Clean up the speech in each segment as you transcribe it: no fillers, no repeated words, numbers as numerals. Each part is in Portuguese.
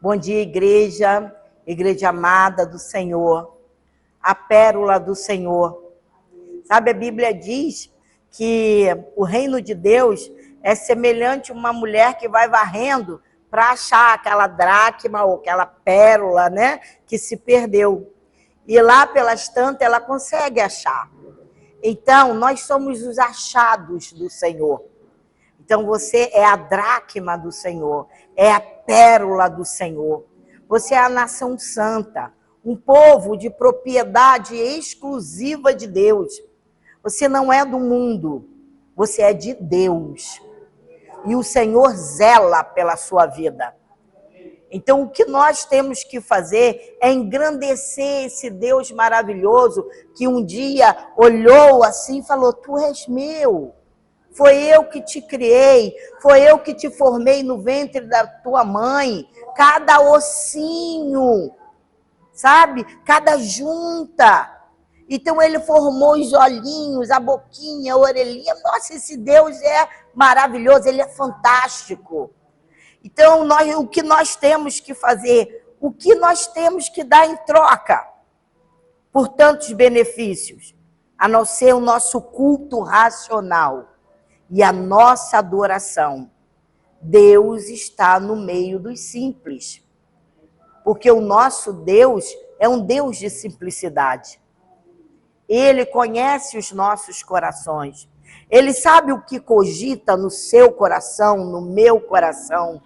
Bom dia, igreja, igreja amada do Senhor, a pérola do Senhor. Sabe, a Bíblia diz que o reino de Deus é semelhante a uma mulher que vai varrendo para achar aquela dracma ou aquela pérola, né, que se perdeu. E lá pelas tantas ela consegue achar. Então, nós somos os achados do Senhor. Então, você é a dracma do Senhor, é a pérola do Senhor. Você é a nação santa, um povo de propriedade exclusiva de Deus. Você não é do mundo, você é de Deus. E o Senhor zela pela sua vida. Então, o que nós temos que fazer é engrandecer esse Deus maravilhoso que um dia olhou assim e falou: tu és meu. Foi eu que te criei, foi eu que te formei no ventre da tua mãe. Cada ossinho, sabe? Cada junta. Então ele formou os olhinhos, a boquinha, a orelhinha. Nossa, esse Deus é maravilhoso, ele é fantástico. Então o que nós temos que fazer? O que nós temos que dar em troca por tantos benefícios? A não ser o nosso culto racional. E a nossa adoração. Deus está no meio dos simples. Porque o nosso Deus é um Deus de simplicidade. Ele conhece os nossos corações. Ele sabe o que cogita no seu coração, no meu coração.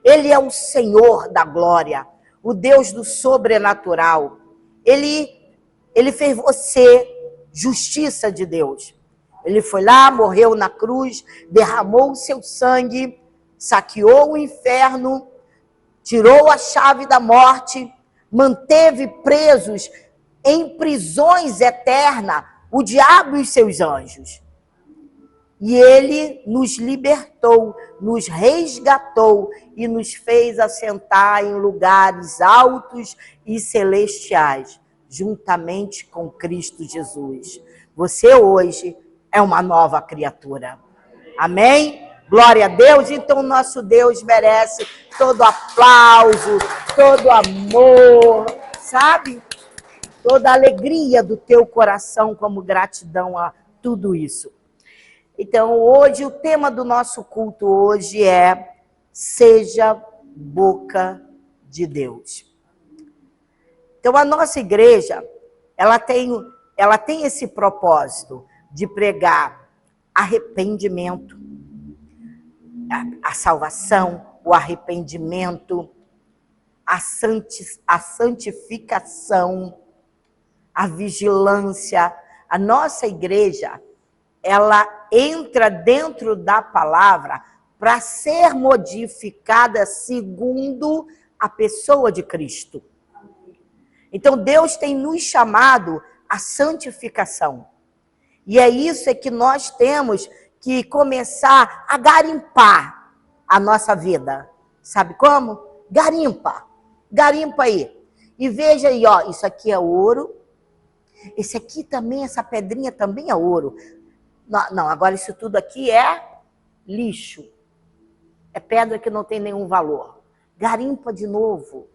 Ele é o Senhor da glória, o Deus do sobrenatural. Ele fez você justiça de Deus. Ele foi lá, morreu na cruz, derramou o seu sangue, saqueou o inferno, tirou a chave da morte, manteve presos em prisões eternas o diabo e os seus anjos. E ele nos libertou, nos resgatou e nos fez assentar em lugares altos e celestiais, juntamente com Cristo Jesus. Você hoje é uma nova criatura. Amém? Glória a Deus. Então, o nosso Deus merece todo aplauso, todo amor, sabe? Toda a alegria do teu coração como gratidão a tudo isso. Então, hoje, o tema do nosso culto hoje é Seja Boca de Deus. Então, a nossa igreja, ela tem esse propósito de pregar arrependimento, a salvação, o arrependimento, a santificação, a vigilância. A nossa igreja, ela entra dentro da palavra para ser modificada segundo a pessoa de Cristo. Então, Deus tem nos chamado à santificação. E é isso que nós temos que começar a garimpar a nossa vida. Sabe como? Garimpa. Garimpa aí. E veja aí, ó, isso aqui é ouro. Esse aqui também, essa pedrinha também é ouro. Não, agora isso tudo aqui é lixo. É pedra que não tem nenhum valor. Garimpa de novo.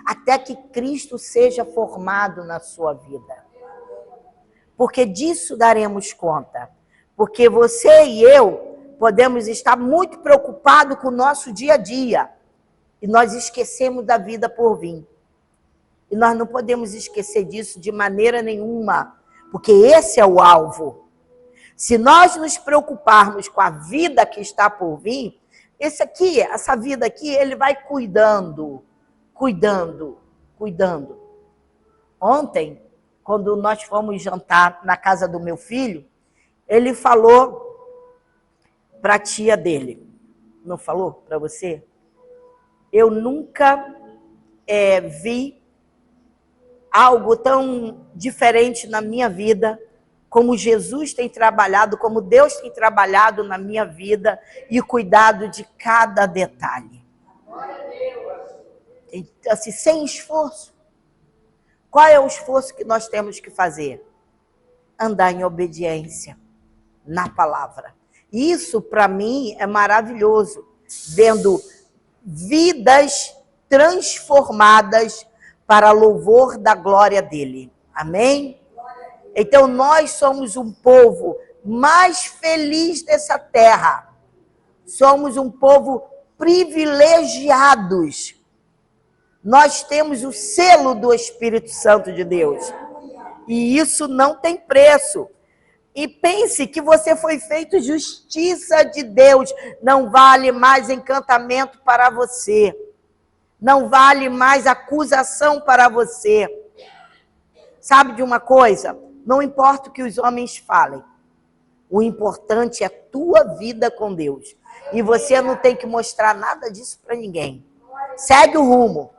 Até que Cristo seja formado na sua vida. Porque disso daremos conta. Porque você e eu podemos estar muito preocupados com o nosso dia a dia. E nós esquecemos da vida por vir. E nós não podemos esquecer disso de maneira nenhuma. Porque esse é o alvo. Se nós nos preocuparmos com a vida que está por vir, essa vida aqui, ele vai cuidando. Ontem, quando nós fomos jantar na casa do meu filho, ele falou para a tia dele. Não falou para você? Eu nunca vi algo tão diferente na minha vida, como Jesus tem trabalhado, como Deus tem trabalhado na minha vida e cuidado de cada detalhe. Assim, sem esforço. Qual é o esforço que nós temos que fazer? Andar em obediência na palavra. Isso, para mim, é maravilhoso. Vendo vidas transformadas para louvor da glória dele. Amém? Então nós somos um povo mais feliz dessa terra. Somos um povo privilegiados. Nós temos o selo do Espírito Santo de Deus. E isso não tem preço. E pense que você foi feito justiça de Deus. Não vale mais encantamento para você. Não vale mais acusação para você. Sabe de uma coisa? Não importa o que os homens falem. O importante é a tua vida com Deus. E você não tem que mostrar nada disso para ninguém. Segue o rumo.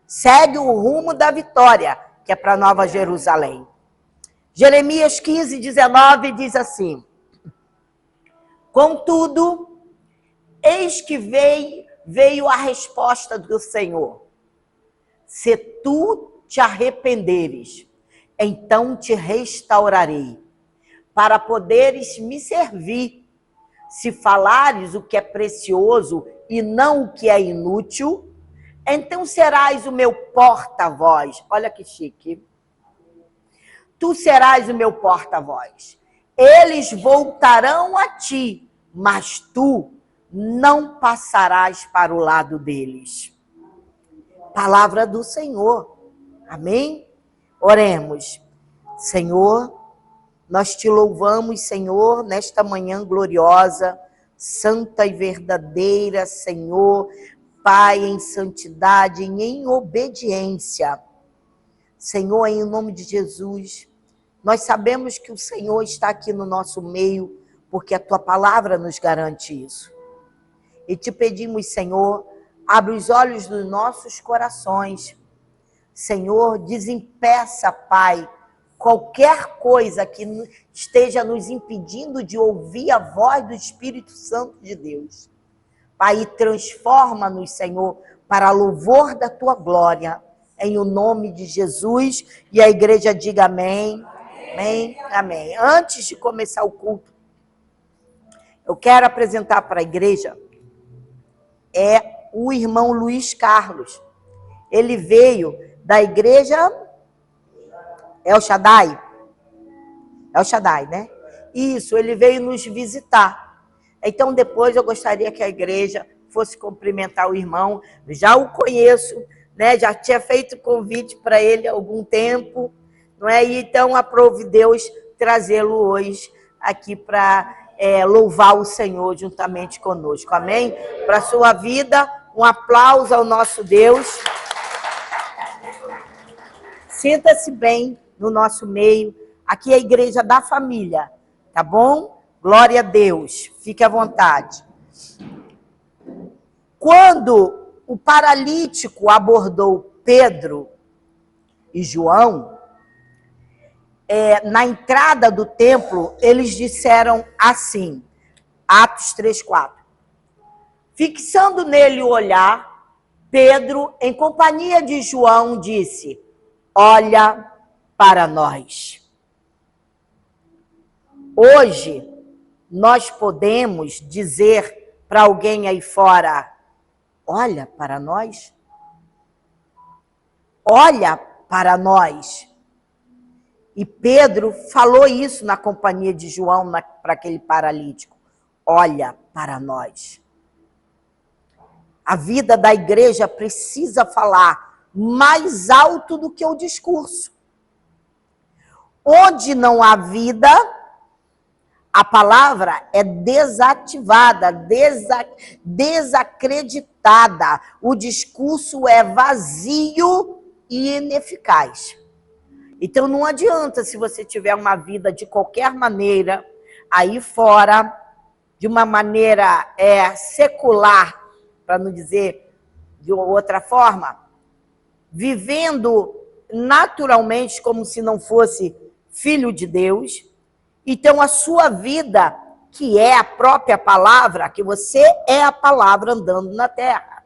Segue o rumo da vitória, que é para Nova Jerusalém. Jeremias 15, 19 diz assim: contudo, eis que veio a resposta do Senhor. Se tu te arrependeres, então te restaurarei, para poderes me servir. Se falares o que é precioso e não o que é inútil, então serás o meu porta-voz. Olha que chique. Tu serás o meu porta-voz. Eles voltarão a ti, mas tu não passarás para o lado deles. Palavra do Senhor. Amém? Oremos. Senhor, nós te louvamos, Senhor, nesta manhã gloriosa, santa e verdadeira, Senhor, Pai, em santidade, em obediência. Senhor, em nome de Jesus, nós sabemos que o Senhor está aqui no nosso meio, porque a tua palavra nos garante isso. E te pedimos, Senhor, abre os olhos dos nossos corações. Senhor, desimpeça, Pai, qualquer coisa que esteja nos impedindo de ouvir a voz do Espírito Santo de Deus. Pai, transforma-nos, Senhor, para louvor da tua glória, em o nome de Jesus. E a igreja diga amém, amém, amém. Antes de começar o culto, eu quero apresentar para a igreja o irmão Luiz Carlos. Ele veio da igreja El Shaddai. El Shaddai, né? Isso, ele veio nos visitar. Então, depois eu gostaria que a igreja fosse cumprimentar o irmão. Já o conheço, né? Já tinha feito convite para ele há algum tempo, não é? E então, aprove Deus trazê-lo hoje aqui para louvar o Senhor juntamente conosco. Amém? Para a sua vida, um aplauso ao nosso Deus. Sinta-se bem no nosso meio. Aqui é a igreja da família, tá bom? Glória a Deus. Fique à vontade. Quando o paralítico abordou Pedro e João, na entrada do templo, eles disseram assim, Atos 3:4. Fixando nele o olhar, Pedro, em companhia de João, disse: olha para nós. Hoje, nós podemos dizer para alguém aí fora: olha para nós. Olha para nós. E Pedro falou isso na companhia de João para aquele paralítico. Olha para nós. A vida da igreja precisa falar mais alto do que o discurso. Onde não há vida, a palavra é desativada, desacreditada. O discurso é vazio e ineficaz. Então não adianta, se você tiver uma vida de qualquer maneira, aí fora, de uma maneira secular, para não dizer de outra forma, vivendo naturalmente como se não fosse filho de Deus. Então, a sua vida, que é a própria palavra, que você é a palavra andando na terra,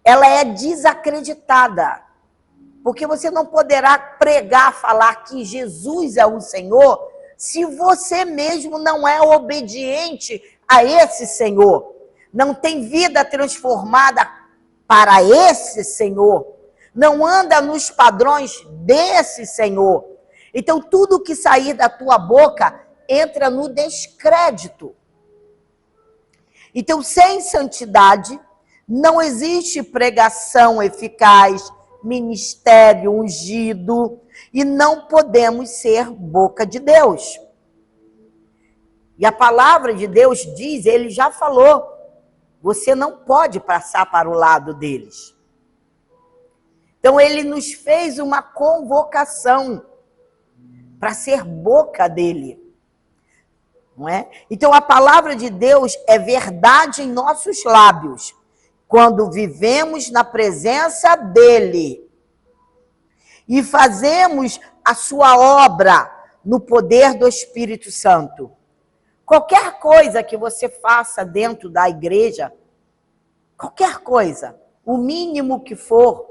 ela é desacreditada. Porque você não poderá pregar, falar que Jesus é o Senhor, se você mesmo não é obediente a esse Senhor. Não tem vida transformada para esse Senhor, não anda nos padrões desse Senhor. Então, tudo que sair da tua boca entra no descrédito. Então, sem santidade, não existe pregação eficaz, ministério ungido, e não podemos ser boca de Deus. E a palavra de Deus diz, ele já falou, você não pode passar para o lado deles. Então, ele nos fez uma convocação para ser boca dele. Não é? Então, a palavra de Deus é verdade em nossos lábios, quando vivemos na presença dele e fazemos a sua obra no poder do Espírito Santo. Qualquer coisa que você faça dentro da igreja, qualquer coisa, o mínimo que for,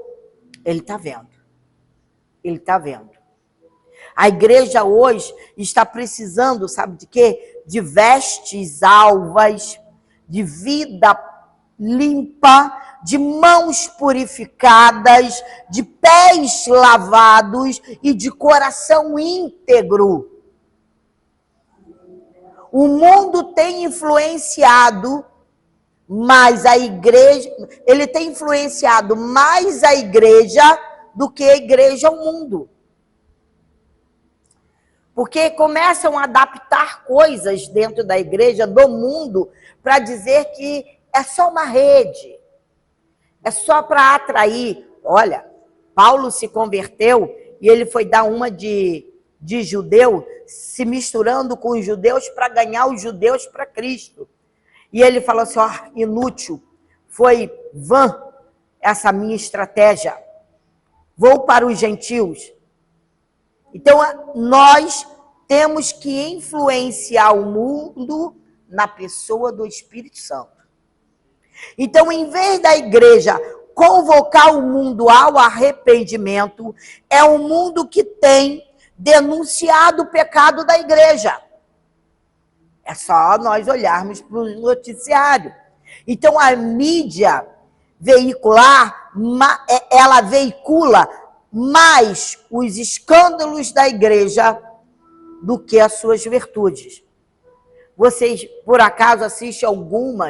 ele está vendo. Ele está vendo. A igreja hoje está precisando, sabe de quê? De vestes alvas, de vida limpa, de mãos purificadas, de pés lavados e de coração íntegro. O mundo tem influenciado mais a igreja, ele tem influenciado mais a igreja do que a igreja ao mundo. Porque começam a adaptar coisas dentro da igreja, do mundo, para dizer que é só uma rede, é só para atrair. Olha, Paulo se converteu e ele foi dar uma de judeu, se misturando com os judeus para ganhar os judeus para Cristo. E ele falou assim, ó, inútil, foi vã essa minha estratégia. Vou para os gentios. Então, nós temos que influenciar o mundo na pessoa do Espírito Santo. Então, em vez da igreja convocar o mundo ao arrependimento, é o mundo que tem denunciado o pecado da igreja. É só nós olharmos para o noticiário. Então, a mídia veicular, ela veicula mais os escândalos da igreja do que as suas virtudes. Vocês, por acaso, assistem alguma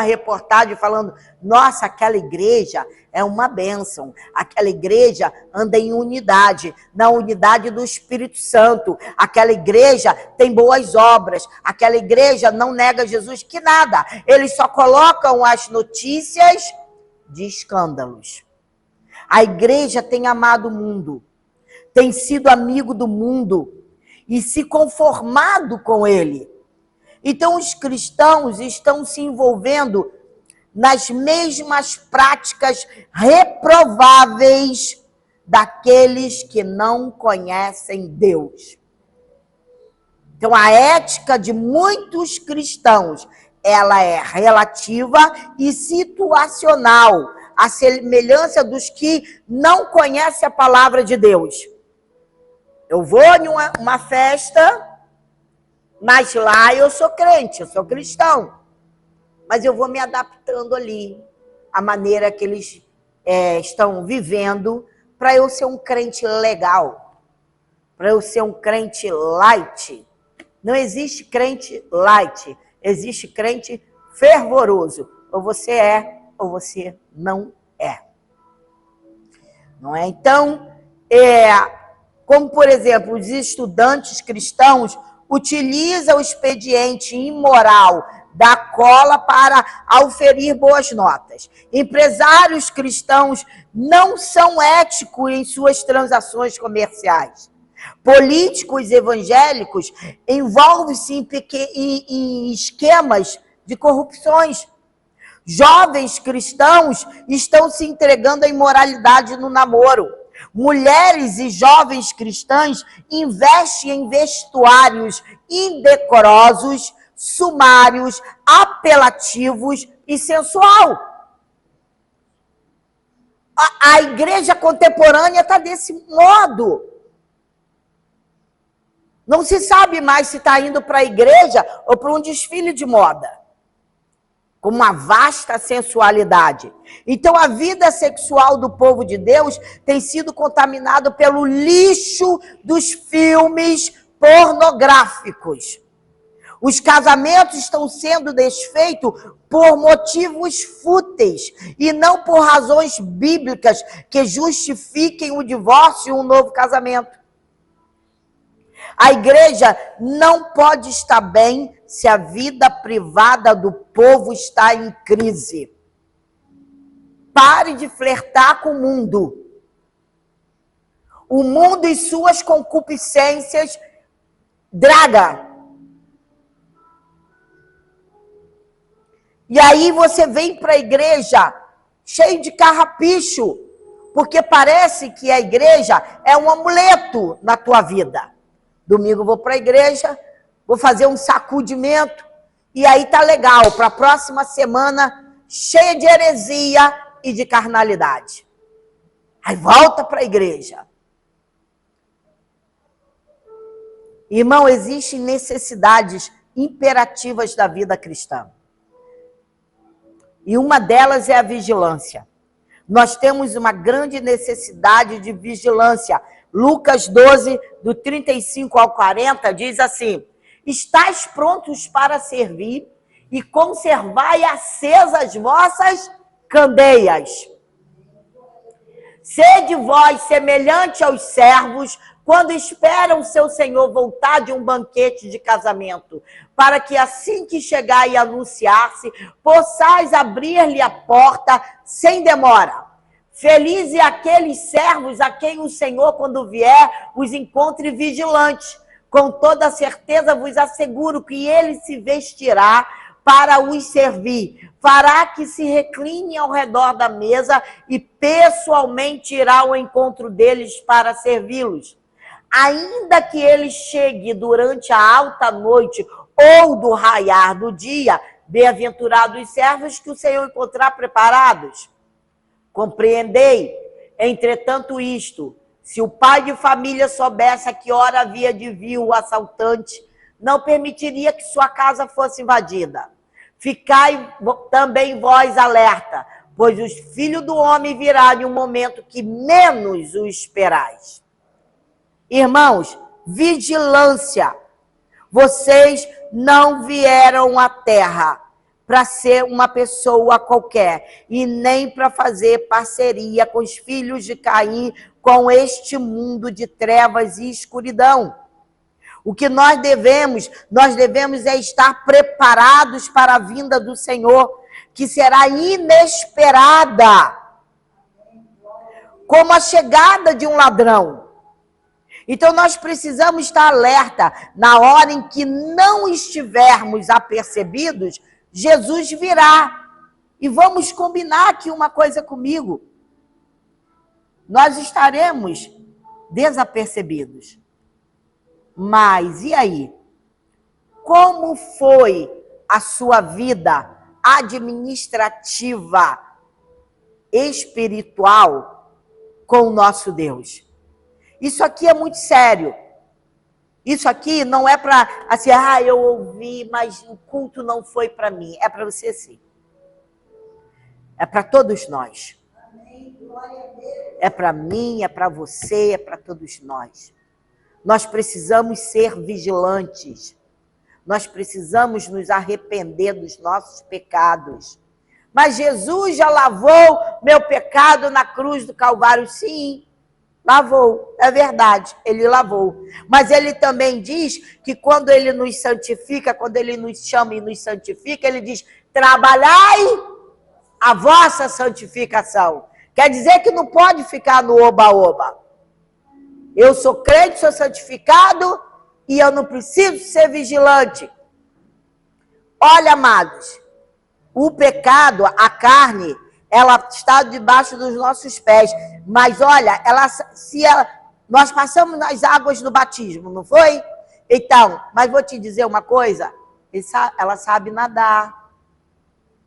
reportagem falando, nossa, aquela igreja é uma bênção, aquela igreja anda em unidade, na unidade do Espírito Santo, aquela igreja tem boas obras, aquela igreja não nega Jesus, que nada, eles só colocam as notícias de escândalos. A igreja tem amado o mundo, tem sido amigo do mundo e se conformado com ele. Então, os cristãos estão se envolvendo nas mesmas práticas reprováveis daqueles que não conhecem Deus. Então, a ética de muitos cristãos, ela é relativa e situacional, à semelhança dos que não conhecem a palavra de Deus. Eu vou em uma festa, mas lá eu sou crente, eu sou cristão. Mas eu vou me adaptando ali, à maneira que eles estão vivendo, para eu ser um crente legal, para eu ser um crente light. Não existe crente light, existe crente fervoroso. Ou você é, ou você não é. Não é? Então, como por exemplo, os estudantes cristãos utilizam o expediente imoral da cola para auferir boas notas. Empresários cristãos não são éticos em suas transações comerciais. Políticos evangélicos envolvem-se em esquemas de corrupções. Jovens cristãos estão se entregando à imoralidade no namoro. Mulheres e jovens cristãs investem em vestuários indecorosos, sumários, apelativos e sensual. A igreja contemporânea está desse modo. Não se sabe mais se está indo para a igreja ou para um desfile de moda. com uma vasta sensualidade. Então, a vida sexual do povo de Deus tem sido contaminada pelo lixo dos filmes pornográficos. Os casamentos estão sendo desfeitos por motivos fúteis e não por razões bíblicas que justifiquem o divórcio e um novo casamento. A igreja não pode estar bem se a vida privada do povo está em crise. Pare de flertar com o mundo. O mundo e suas concupiscências draga. E aí você vem para a igreja cheio de carrapicho, porque parece que a igreja é um amuleto na tua vida. Domingo eu vou para a igreja, vou fazer um sacudimento, e aí tá legal, para a próxima semana cheia de heresia e de carnalidade. Aí volta para a igreja. Irmão, existem necessidades imperativas da vida cristã. E uma delas é a vigilância. Nós temos uma grande necessidade de vigilância. Lucas 12, do 35 ao 40, diz assim: estais prontos para servir e conservai acesas as vossas candeias. Sede vós semelhante aos servos, quando esperam seu senhor voltar de um banquete de casamento, para que assim que chegar e anunciar-se, possais abrir-lhe a porta sem demora. Feliz é aqueles servos a quem o Senhor, quando vier, os encontre vigilantes. Com toda certeza vos asseguro que ele se vestirá para os servir. Fará que se recline ao redor da mesa e pessoalmente irá ao encontro deles para servi-los. Ainda que ele chegue durante a alta noite ou do raiar do dia, bem-aventurados os servos que o Senhor encontrar preparados. Compreendei, entretanto, isto: se o pai de família soubesse a que hora havia de vir o assaltante, não permitiria que sua casa fosse invadida. Ficai também vós alerta, pois o Filho do Homem virá em um momento que menos o esperais. Irmãos, vigilância. Vocês não vieram à terra para ser uma pessoa qualquer e nem para fazer parceria com os filhos de Caim, com este mundo de trevas e escuridão. O que nós devemos é estar preparados para a vinda do Senhor, que será inesperada, como a chegada de um ladrão. Então nós precisamos estar alerta. Na hora em que não estivermos apercebidos, Jesus virá. E vamos combinar aqui uma coisa comigo. Nós estaremos desapercebidos. Mas e aí? Como foi a sua vida administrativa, espiritual com o nosso Deus? Isso aqui é muito sério. Isso aqui não é para, assim, eu ouvi, mas o culto não foi para mim. É para você sim. É para todos nós. É para mim, é para você, é para todos nós. Nós precisamos ser vigilantes. Nós precisamos nos arrepender dos nossos pecados. Mas Jesus já lavou meu pecado na cruz do Calvário, sim. Lavou, é verdade, ele lavou. Mas ele também diz que quando ele nos santifica, quando ele nos chama e nos santifica, ele diz: trabalhai a vossa santificação. Quer dizer que não pode ficar no oba-oba. Eu sou crente, sou santificado e eu não preciso ser vigilante. Olha, amados, o pecado, a carne, ela está debaixo dos nossos pés. Mas olha, nós passamos nas águas do batismo, não foi? Então, mas vou te dizer uma coisa, ela sabe nadar,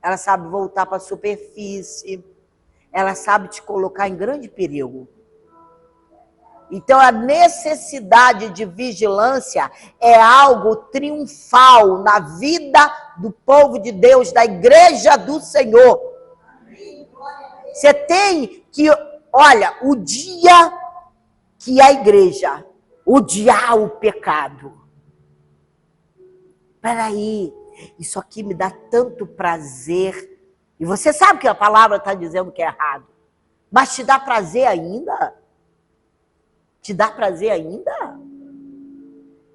ela sabe voltar para a superfície, ela sabe te colocar em grande perigo. Então, a necessidade de vigilância é algo triunfal na vida do povo de Deus, da igreja do Senhor. Você tem que, olha, o dia que a igreja odiar o pecado. Peraí, isso aqui me dá tanto prazer. E você sabe que a palavra está dizendo que é errado. Mas te dá prazer ainda? Te dá prazer ainda?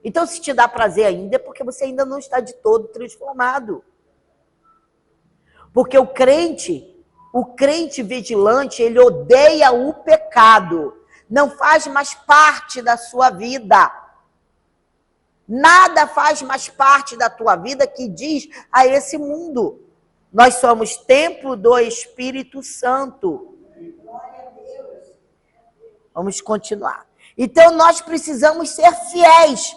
Então, se te dá prazer ainda, é porque você ainda não está de todo transformado. Porque o crente vigilante, ele odeia o pecado. Não faz mais parte da sua vida. Nada faz mais parte da tua vida que diz a esse mundo. Nós somos templo do Espírito Santo. Vamos continuar. Então, nós precisamos ser fiéis.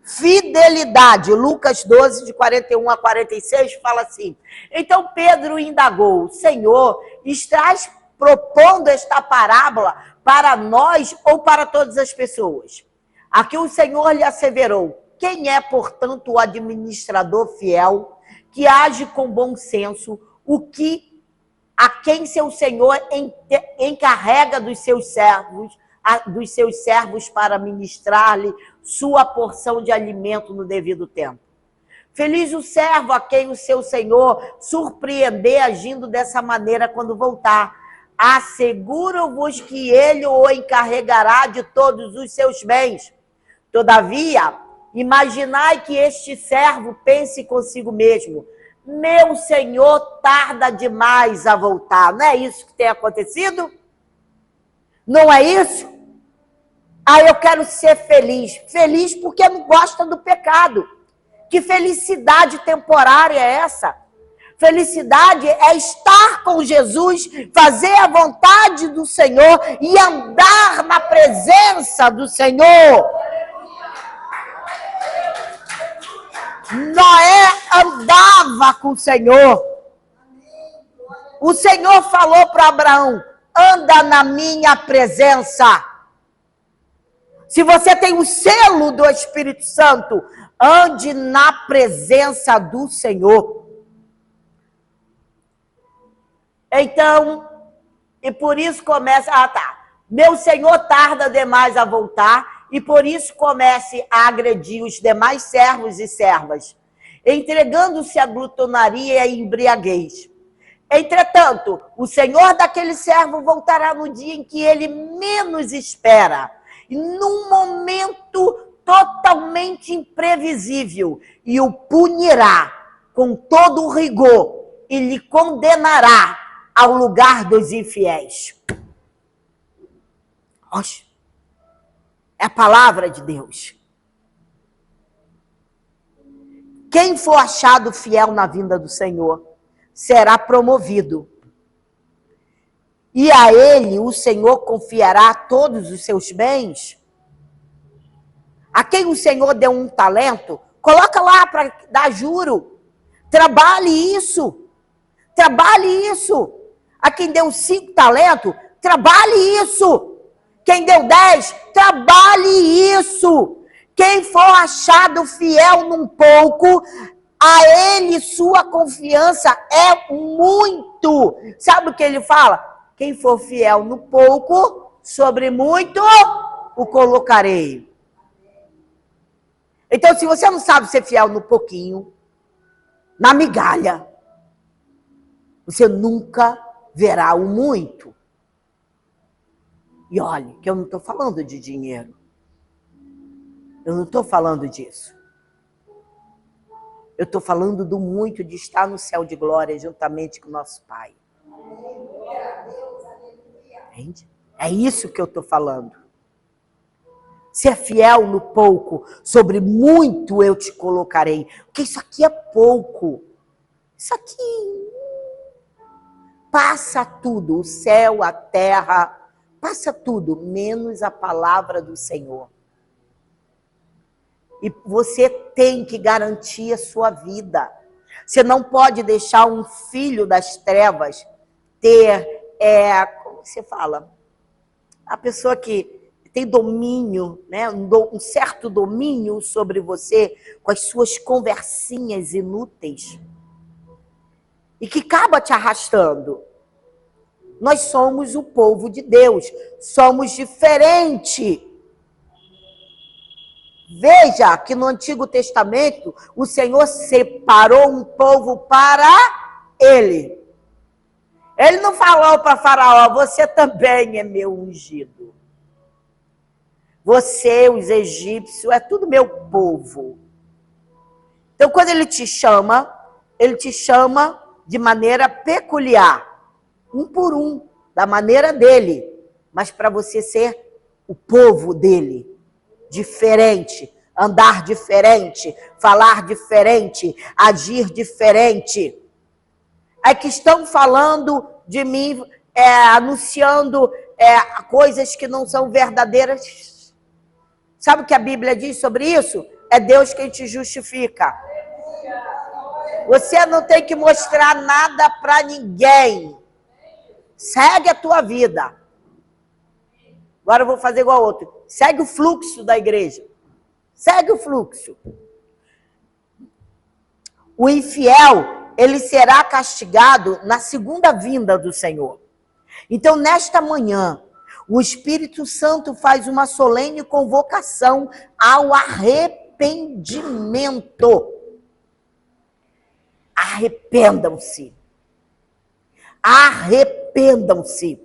Fidelidade. Lucas 12, de 41 a 46, fala assim. Então, Pedro indagou, Senhor, estás propondo esta parábola para nós ou para todas as pessoas? Aqui o Senhor lhe asseverou, quem é, portanto, o administrador fiel, que age com bom senso, a quem seu Senhor encarrega dos seus servos para ministrar-lhe sua porção de alimento no devido tempo. Feliz o servo a quem o seu Senhor surpreender agindo dessa maneira quando voltar. Asseguro-vos que ele o encarregará de todos os seus bens. Todavia, imaginai que este servo pense consigo mesmo, meu Senhor tarda demais a voltar. Não é isso que tem acontecido? Não é isso? Eu quero ser feliz. Feliz porque não gosta do pecado. Que felicidade temporária é essa? Felicidade é estar com Jesus, fazer a vontade do Senhor e andar na presença do Senhor. Noé andava com o Senhor. O Senhor falou para Abraão, anda na minha presença. Se você tem o selo do Espírito Santo, ande na presença do Senhor. Então, e por isso começa, meu Senhor tarda demais a voltar, e por isso comece a agredir os demais servos e servas, entregando-se à glutonaria e à embriaguez. Entretanto, o Senhor daquele servo voltará no dia em que ele menos espera, num momento totalmente imprevisível, e o punirá com todo o rigor e lhe condenará ao lugar dos infiéis. Oxe, é a palavra de Deus. Quem for achado fiel na vinda do Senhor será promovido. E a ele o Senhor confiará todos os seus bens. A quem o Senhor deu um talento, coloca lá para dar juro. Trabalhe isso. Trabalhe isso. A quem deu 5 talentos, trabalhe isso. Quem deu 10, trabalhe isso. Quem for achado fiel num pouco, a ele sua confiança é muito. Sabe o que ele fala? Quem for fiel no pouco, sobre muito o colocarei. Então, se você não sabe ser fiel no pouquinho, na migalha, você nunca verá o muito. E olha, que eu não estou falando de dinheiro. Eu não estou falando disso. Eu estou falando do muito de estar no céu de glória juntamente com o nosso Pai. Entende? É isso que eu estou falando. Ser fiel no pouco, sobre muito eu te colocarei. Porque isso aqui é pouco. Isso aqui passa tudo, o céu, a terra, passa tudo, menos a palavra do Senhor. E você tem que garantir a sua vida. Você não pode deixar um filho das trevas ter, como você fala? A pessoa que tem domínio, né? Um certo domínio sobre você com as suas conversinhas inúteis e que acaba te arrastando. Nós somos o povo de Deus, somos diferentes. Veja que no Antigo Testamento o Senhor separou um povo para Ele. Ele não falou para Faraó, você também é meu ungido. Você, os egípcios, é tudo meu povo. Então, quando ele te chama de maneira peculiar, um por um, da maneira dele, mas para você ser o povo dele, diferente, andar diferente, falar diferente, agir diferente. É que estão falando de mim, anunciando coisas que não são verdadeiras. Sabe o que a Bíblia diz sobre isso? É Deus quem te justifica. Você não tem que mostrar nada para ninguém. Segue a tua vida. Agora eu vou fazer igual a outro. Segue o fluxo da igreja. Segue o fluxo. O infiel, ele será castigado na segunda vinda do Senhor. Então, nesta manhã, o Espírito Santo faz uma solene convocação ao arrependimento. Arrependam-se. Arrependam-se.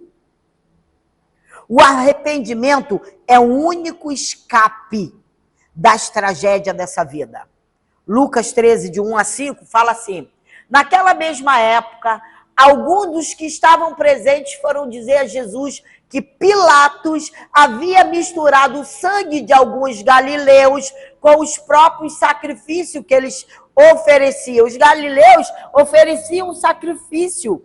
O arrependimento é o único escape das tragédias dessa vida. Lucas 13, de 1 a 5, fala assim: naquela mesma época, alguns dos que estavam presentes foram dizer a Jesus que Pilatos havia misturado o sangue de alguns galileus com os próprios sacrifícios que eles ofereciam. Os galileus ofereciam sacrifício,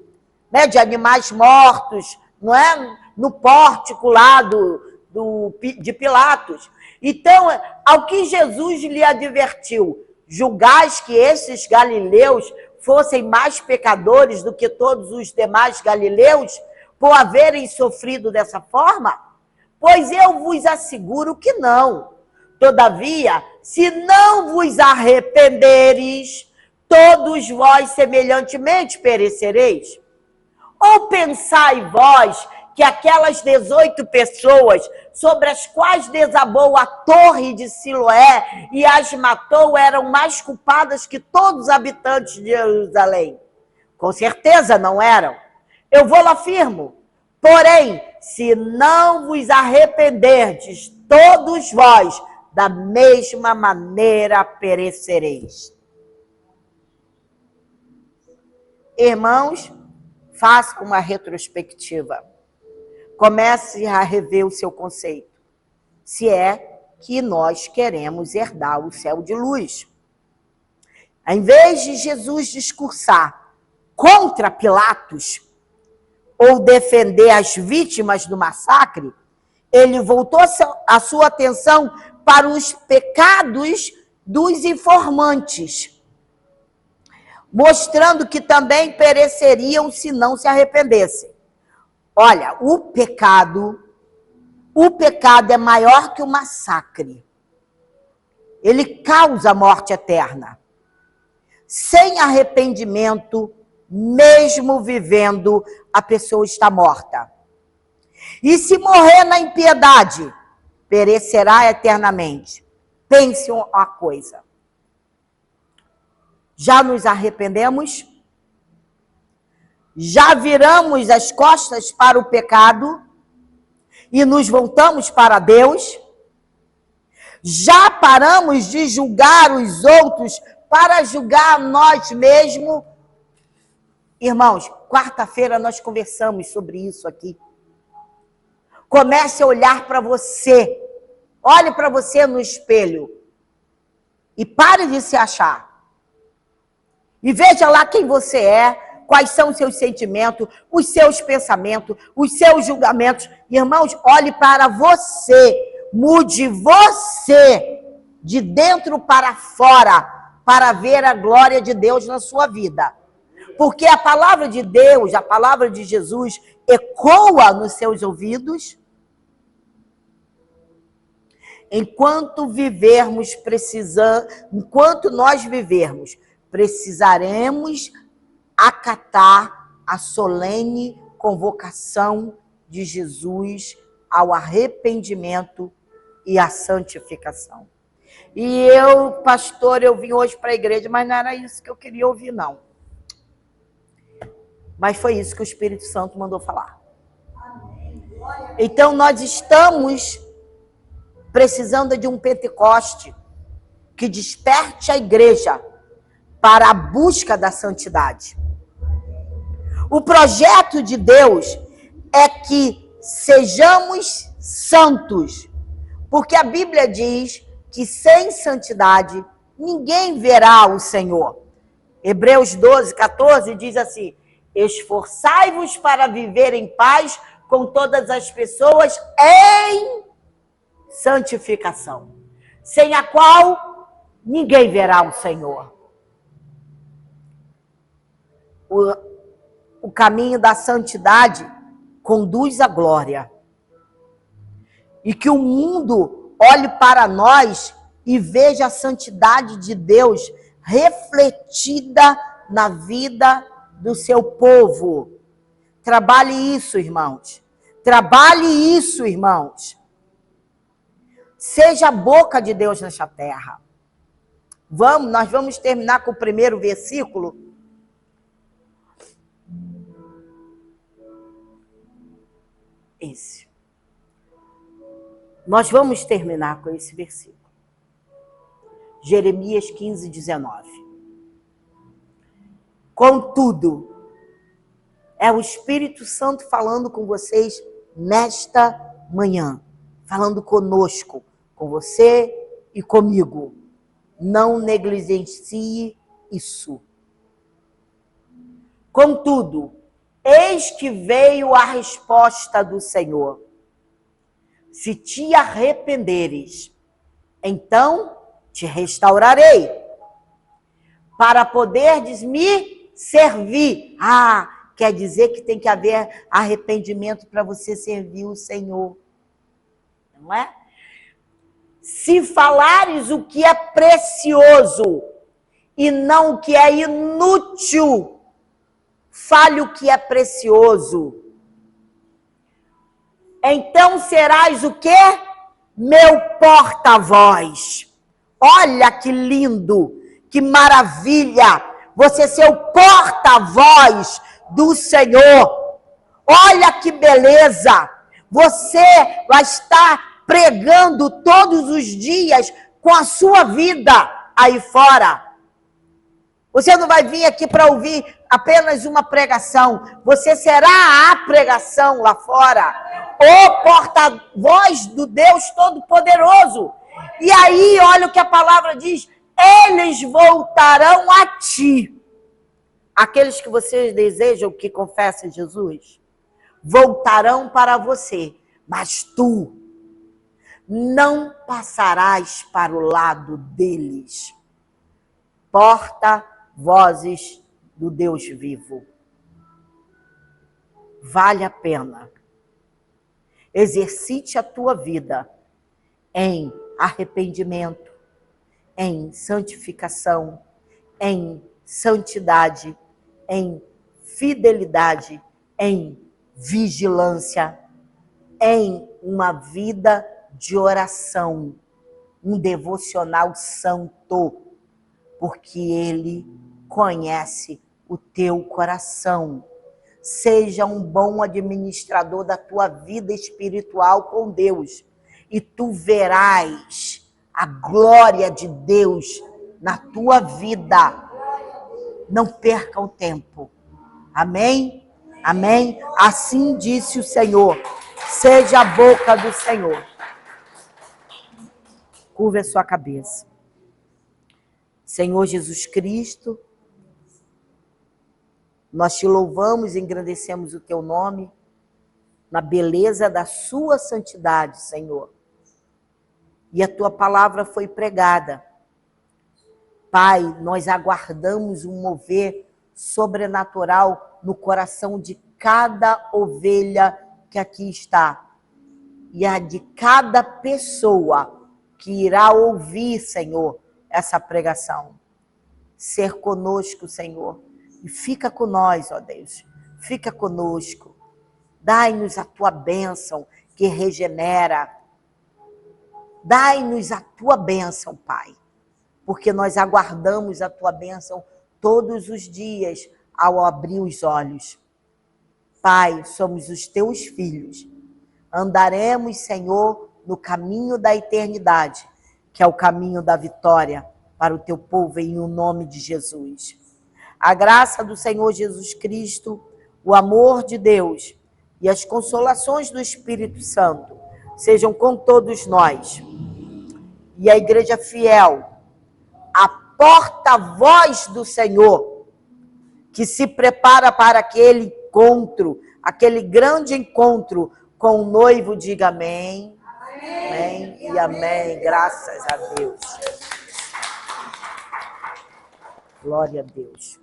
né, de animais mortos, não é? No pórtico lá de Pilatos. Então, ao que Jesus lhe advertiu, julgais que esses galileus fossem mais pecadores do que todos os demais galileus, por haverem sofrido dessa forma? Pois eu vos asseguro que não. Todavia, se não vos arrependeres, todos vós semelhantemente perecereis. Ou pensai vós que aquelas 18 pessoas sobre as quais desabou a torre de Siloé e as matou eram mais culpadas que todos os habitantes de Jerusalém? Com certeza não eram. Eu vou lá afirmo. Porém, se não vos arrependerdes, todos vós, da mesma maneira perecereis. Irmãos, faça uma retrospectiva. Comece a rever o seu conceito. Se é que nós queremos herdar o céu de luz. Em vez de Jesus discursar contra Pilatos ou defender as vítimas do massacre, ele voltou a sua atenção para os pecados dos informantes, mostrando que também pereceriam se não se arrependessem. Olha, o pecado é maior que o massacre. Ele causa morte eterna. Sem arrependimento, mesmo vivendo, a pessoa está morta. E se morrer na impiedade, perecerá eternamente. Pense uma coisa. Já nos arrependemos? Já viramos as costas para o pecado e nos voltamos para Deus? Já paramos de julgar os outros para julgar nós mesmos? Irmãos, quarta-feira nós conversamos sobre isso aqui. Comece a olhar para você. Olhe para você no espelho. E pare de se achar. E veja lá quem você é, quais são os seus sentimentos, os seus pensamentos, os seus julgamentos. Irmãos, olhe para você. Mude você de dentro para fora para ver a glória de Deus na sua vida. Porque a palavra de Deus, a palavra de Jesus, ecoa nos seus ouvidos. enquanto nós vivermos, precisaremos acatar a solene convocação de Jesus ao arrependimento e à santificação. E eu, pastor, eu vim hoje para a igreja, mas não era isso que eu queria ouvir, não. Mas foi isso que o Espírito Santo mandou falar. Então, nós estamos precisando de um Pentecoste que desperte a igreja para a busca da santidade. O projeto de Deus é que sejamos santos, porque a Bíblia diz que sem santidade ninguém verá o Senhor. Hebreus 12, 14 diz assim: esforçai-vos para viver em paz com todas as pessoas em santificação, sem a qual ninguém verá o Senhor. O caminho da santidade conduz à glória. E que o mundo olhe para nós e veja a santidade de Deus refletida na vida do seu povo. Trabalhe isso, irmãos. Trabalhe isso, irmãos. Seja a boca de Deus nesta terra. Nós vamos terminar com o primeiro versículo. Esse. Nós vamos terminar com esse versículo. Jeremias 15, 19. Contudo, é o Espírito Santo falando com vocês nesta manhã, falando conosco, com você e comigo. Não negligencie isso. Contudo, eis que veio a resposta do Senhor. Se te arrependeres, então te restaurarei, para poderes me servir. Quer dizer que tem que haver arrependimento para você servir o Senhor. Não é? Se falares o que é precioso e não o que é inútil, fale o que é precioso. Então serás o quê? Meu porta-voz. Olha que lindo, que maravilha. Você ser o porta-voz do Senhor. Olha que beleza. Você vai estar pregando todos os dias com a sua vida aí fora. Você não vai vir aqui para ouvir apenas uma pregação. Você será a pregação lá fora. O porta-voz do Deus Todo-Poderoso. E aí, olha o que a palavra diz. Eles voltarão a ti. Aqueles que vocês desejam que confessem Jesus, voltarão para você. Mas tu não passarás para o lado deles. Porta-vozes do Deus vivo. Vale a pena. Exercite a tua vida em arrependimento, em santificação, em santidade, em fidelidade, em vigilância, em uma vida de oração, um devocional santo, porque Ele conhece o teu coração. Seja um bom administrador da tua vida espiritual com Deus, e tu verás a glória de Deus na tua vida. Não perca o tempo. Amém? Amém? Assim disse o Senhor. Seja a boca do Senhor. Curva a sua cabeça. Senhor Jesus Cristo, nós te louvamos e engrandecemos o teu nome na beleza da sua santidade, Senhor. E a tua palavra foi pregada. Pai, nós aguardamos um mover sobrenatural no coração de cada ovelha que aqui está. E a de cada pessoa que irá ouvir, Senhor, essa pregação. Ser conosco, Senhor. E fica com nós, ó Deus. Fica conosco. Dai-nos a tua bênção que regenera. Dai-nos a tua bênção, Pai. Porque nós aguardamos a tua bênção todos os dias ao abrir os olhos. Pai, somos os teus filhos. Andaremos, Senhor, no caminho da eternidade, que é o caminho da vitória para o teu povo, em o nome de Jesus. A graça do Senhor Jesus Cristo, o amor de Deus e as consolações do Espírito Santo sejam com todos nós. E a igreja fiel, a porta-voz do Senhor, que se prepara para aquele encontro, aquele grande encontro com o noivo, diga amém. Amém e amém. Graças a Deus. Glória a Deus.